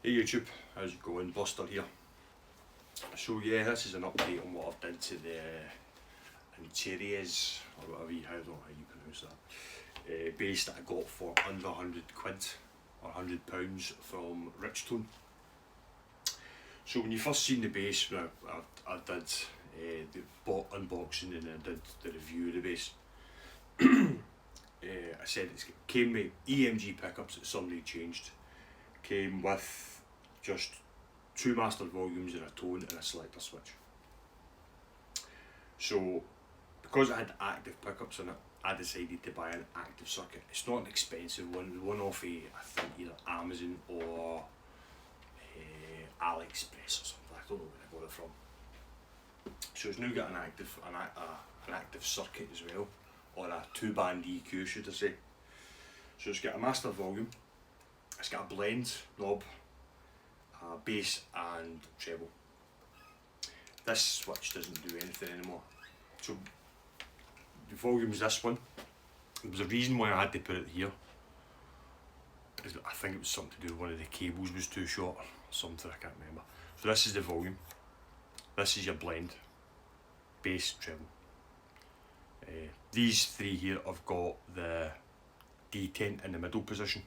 Hey YouTube, how's it going? Buster here. So yeah, this is an update on what I've done to the Antares, or whatever I don't know how you pronounce that, base that I got for under 100 quid or £100 from Richtone. So when you first seen the base, I did the unboxing and I did the review of the base. I said it came with EMG pickups that somebody changed. Came with just 2 master volumes and a tone and a selector switch. So because it had active pickups in it, I decided to buy an active circuit. It's not an expensive one off I think either Amazon or AliExpress or something. I don't know where I got it from. So it's now got an active circuit as well, or a 2-band EQ should I say. So it's got a master volume, it's got a blend knob, bass and treble. This switch doesn't do anything anymore. So the volume's this one. There was a reason why I had to put it here. I think it was something to do with one of the cables was too short or something, I can't remember. So this is the volume, this is your blend, bass, treble. These 3 here have got the detent in the middle position.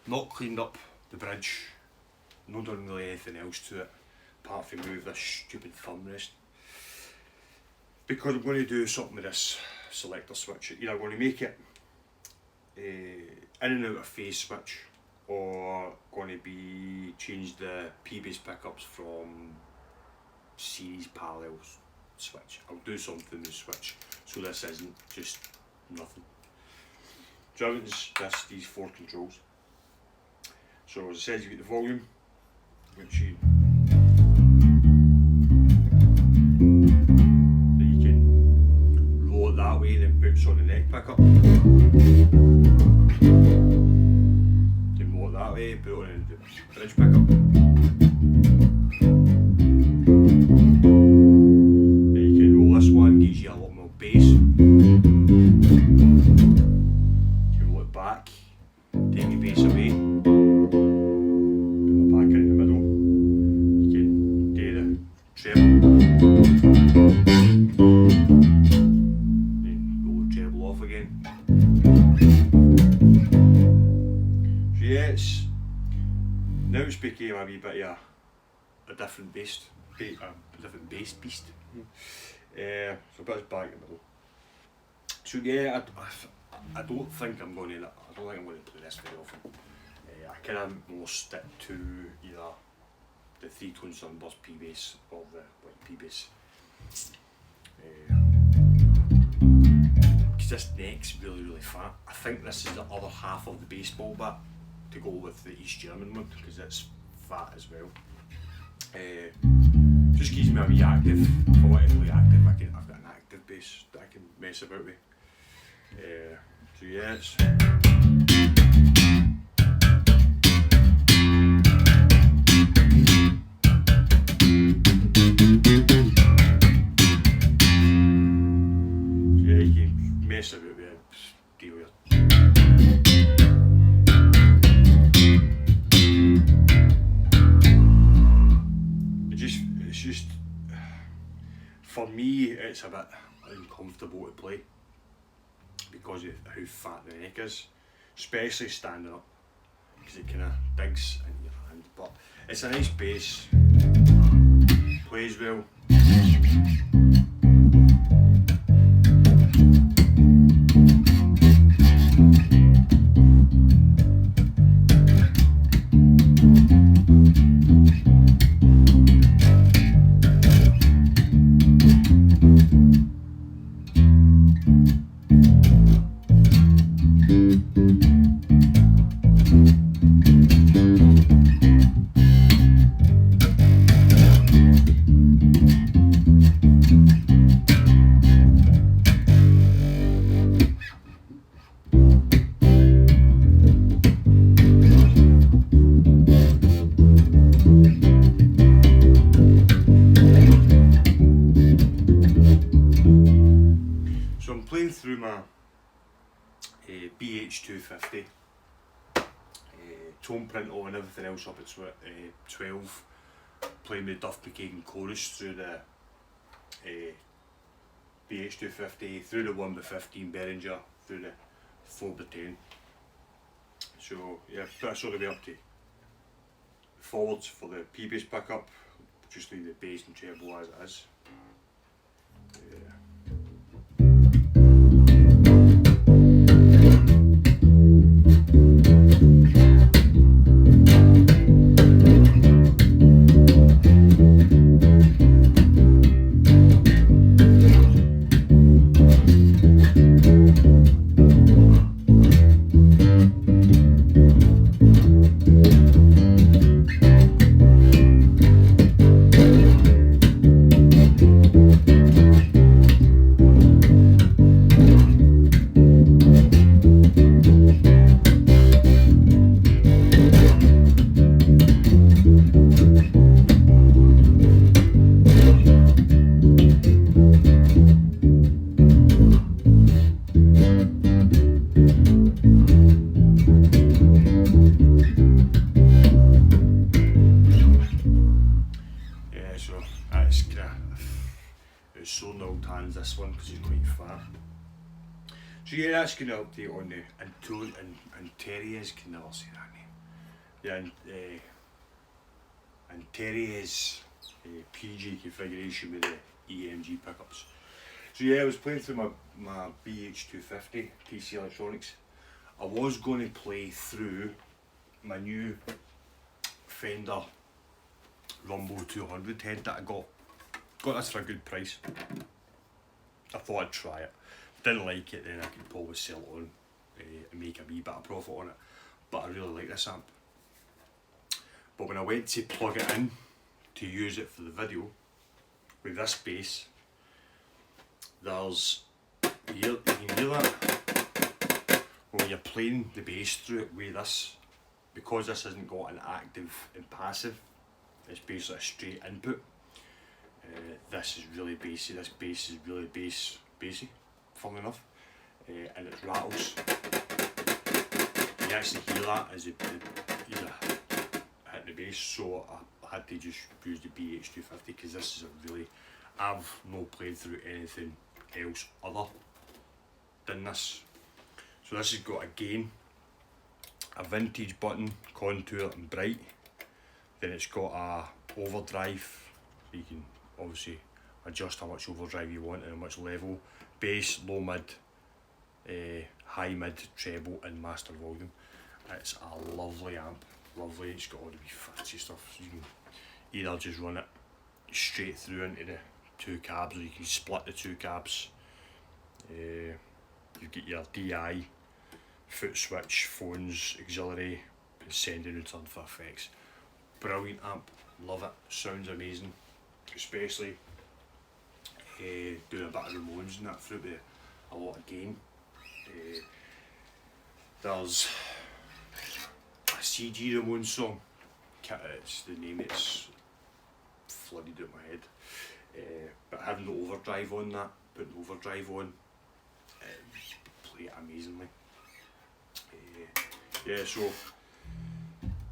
Not cleaned up the bridge, not done really anything else to it apart from move this stupid thumb rest, because I'm going to do something with this selector switch. Either I'm going to make it in and out of phase switch, or going to be change the P-base pickups from series parallel switch. I'll do something with the switch so this isn't just nothing. So everything's these 4 controls. So as I said, you get the volume, which you can roll it that way, then boots on the neck pickup. Then roll it that way, put it on the bridge pickup. Then you can roll this one, gives you a lot more bass. You can roll it back, take the bass away. Now it's became a wee bit of a different beast. So a bit back in the middle. So yeah, I don't think I'm going to play this very often. I kind of more stick to either the 3-tone sunburst P-bass or the white P-bass. Because this neck's really fat. I think this is the other half of the baseball bat to go with the East German one, because it's fat as well. Just gives me a wee active. If I want it really active, I've got an active bass that I can mess about with. So yeah, it's you can mess about with it, deal with it. It's just, for me, it's a bit uncomfortable to play because of how fat the neck is, especially standing up, because it kind of digs in your hand. But it's a nice bass, plays well. tone print and everything else up at 12, playing with Duff McKagan chorus through the BH250, through the 1x15 Behringer, through the 4x10. So yeah, that's all the way up to forwards for the P-bass pickup, just leave the bass and treble as it is. Yeah. It's so no tans this one because he's quite fat. So yeah, that's going to update on the Antares, can never say that name. The Antares PG configuration with the EMG pickups. So yeah, I was playing through my BH250 TC Electronics. I was going to play through my new Fender Rumble 200 head that I got this for a good price. I thought I'd try it. If I didn't like it, then I could probably sell it on and make a wee bit of profit on it. But I really like this amp. But when I went to plug it in to use it for the video, with this bass, there's, you can hear that? When you're playing the bass through it with this, because this hasn't got an active and passive, it's basically a straight input. This is really bassy, this bass is really bassy, funnily enough, and it rattles. You actually hear that as you hit the bass, so I had to just use the BH250 because this is a really, I've not played through anything else other than this. So this has got a gain, a vintage button, contour and bright. Then it's got a overdrive, so you can obviously adjust how much overdrive you want and how much level. Bass, low mid, high mid, treble and master volume. It's a lovely amp, lovely. It's got all the wee fancy stuff. So you can either just run it straight through into the two cabs, or you can split the two cabs. You get your DI, foot switch, phones, auxiliary, and send and return for effects. Brilliant amp, love it, sounds amazing, especially doing a bit of Ramones and that through with a lot of gain. There's a CG Ramones song, it's the name, it's flooded out my head, but having the overdrive on that, putting the overdrive on, play it amazingly. Yeah, so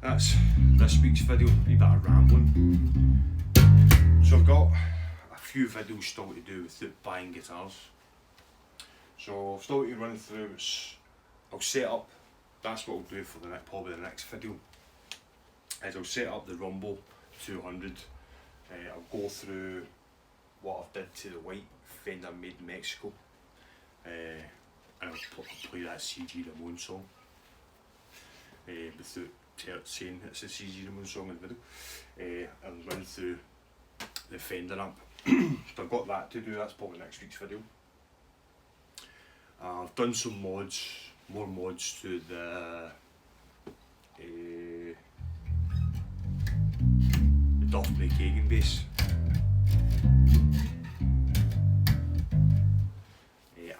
that's this week's video, a wee bit of rambling. So I've got a few videos still to do without buying guitars. So I've still to run through, I'll set up, that's what I'll do for probably the next video, is I'll set up the Rumble 200, I'll go through what I've did to the white Fender made in Mexico, and I'll play that CG Ramone song, without saying it's a CG Ramone song in the video, and run through the Fender amp. So I've got that to do, that's probably next week's video. I've done some mods, more mods to the Duff McKagan bass.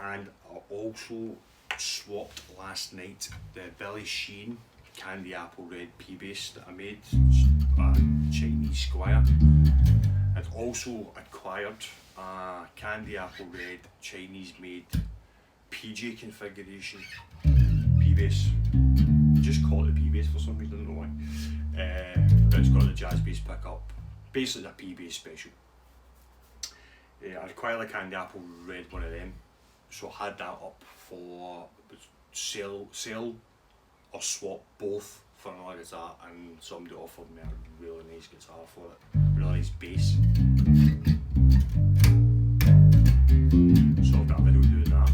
And I also swapped last night the Billy Sheen Candy Apple Red P-bass that I made, Chinese Squire. I'd also acquired a Candy Apple Red Chinese made PJ configuration P-bass. I just call it a P-bass for some reason, I don't jazz bass pickup, basically a P bass special. I'd quite like Candy Apple Red, one of them, so I had that up for sell or swap both for another guitar, and somebody offered me a really nice guitar for it, really nice bass. So I've got a video doing that.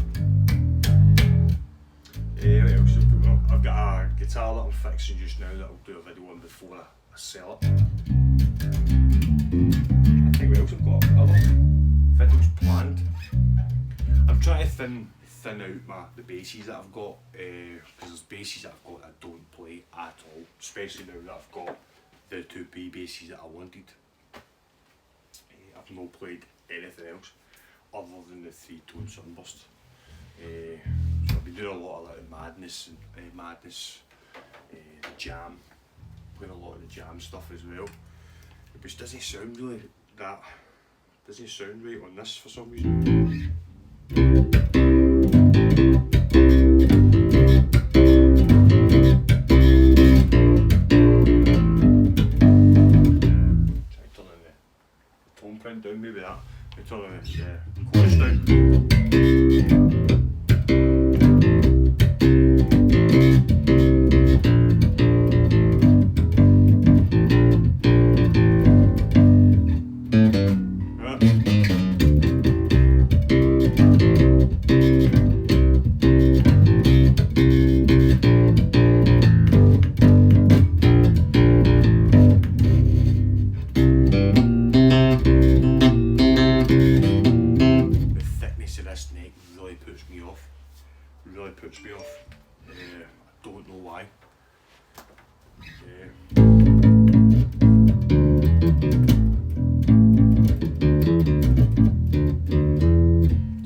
What else have we got? I've got a guitar that I'm fixing just now that I'll do a video on before I sell it. I think what else I've got? Other videos planned. I'm trying to thin out the basses that I've got, because there's basses that I've got that I don't play at all, especially now that I've got the two P basses that I wanted. I've not played anything else other than the 3-tone Sunburst. So I've been doing a lot of like Madness and the Jam, playing a lot of the Jam stuff as well. It just doesn't sound really that, doesn't sound right on this for some reason. Down, maybe that. Let me turn the chorus down. Really puts me off. I don't know why.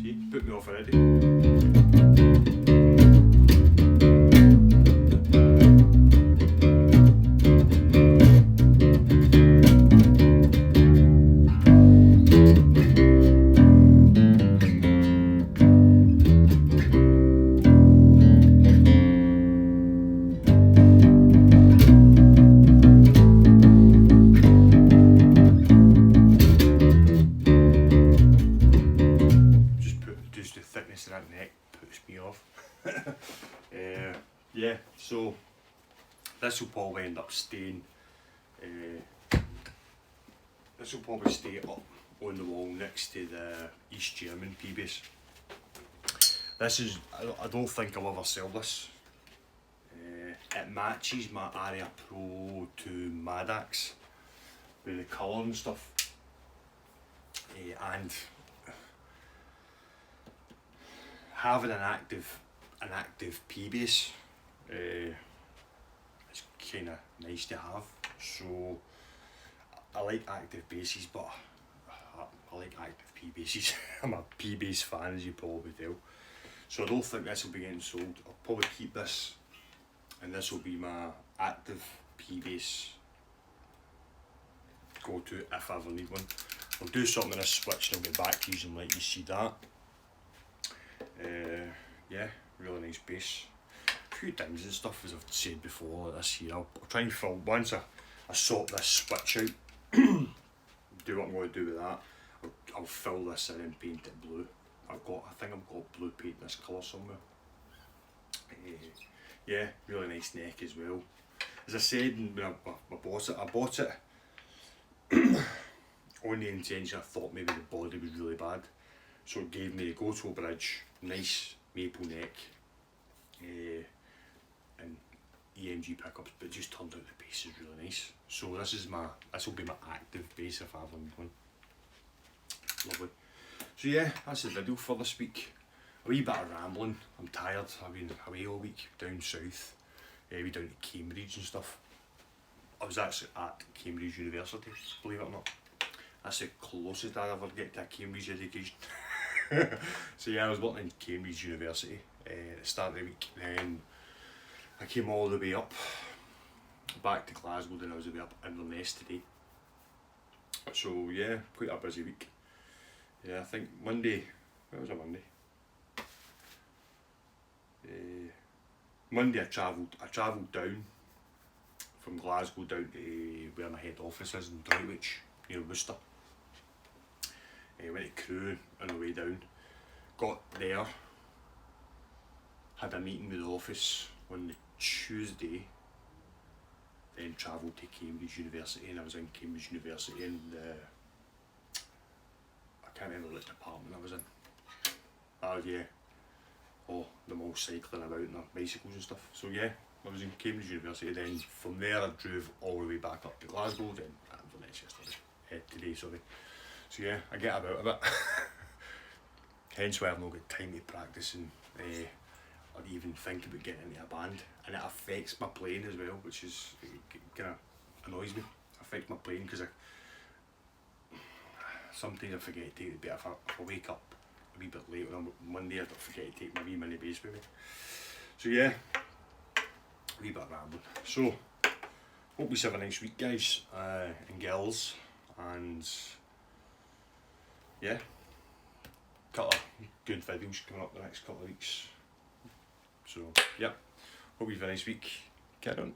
See, put me off already. That neck puts me off. Yeah, so this will probably end up staying. This will probably stay up on the wall next to the East German P bass. This is, I don't think I'll ever sell this. It matches my Aria Pro 2 Madax with the colour and stuff, and having an active P bass is kind of nice to have. So I like active basses, but I like active P basses. I'm a P bass fan, as you probably tell. So I don't think this will be getting sold. I'll probably keep this, and this will be my active P bass go-to if I ever need one. I'll do something on this switch and I'll get back to you and let you see that. Yeah, really nice bass. A few things and stuff, as I've said before, like this here. I'll try and fill, once I sort this switch out, do what I'm going to do with that, I'll fill this in and paint it blue. I think I've got blue paint in this colour somewhere. Yeah, really nice neck as well. As I said when I bought it on the intention I thought maybe the body was really bad. So it gave me the Goto bridge, nice maple neck, and EMG pickups, but it just turned out the bass is really nice. So this will be my active bass if I ever need one. Lovely. So yeah, that's the video for this week. A wee bit of rambling. I'm tired. I've been away all week down south, we down to Cambridge and stuff. I was actually at Cambridge University, believe it or not. That's the closest I ever get to a Cambridge education. So yeah, I was working in Cambridge University at the start of the week, then I came all the way up back to Glasgow, then I was away up Inverness today. So yeah, quite a busy week. Yeah, I think Monday, where was I Monday? Monday I travelled down from Glasgow down to where my head office is in Droitwich, near Worcester. Went to Crewe on the way down, got there, had a meeting with the office on the Tuesday, then travelled to Cambridge University, and I was in Cambridge University in the, I can't remember what department I was in. Oh yeah, them all cycling about on their bicycles and stuff. So yeah, I was in Cambridge University, then from there I drove all the way back up to Glasgow, then Inverness today, sorry. So yeah, I get about a bit. Hence why I've not got time to practice and or even think about getting into a band. And it affects my playing as well, which is kind of annoys me. It affects my playing because sometimes I forget to take the bit. If I wake up a wee bit late on Monday, I forget to take my wee mini bass with me. So yeah, a wee bit rambling. So hope you have a nice week, guys and girls, and yeah, couple of good videos coming up the next couple of weeks. So yeah, hope you have a nice week. Get on.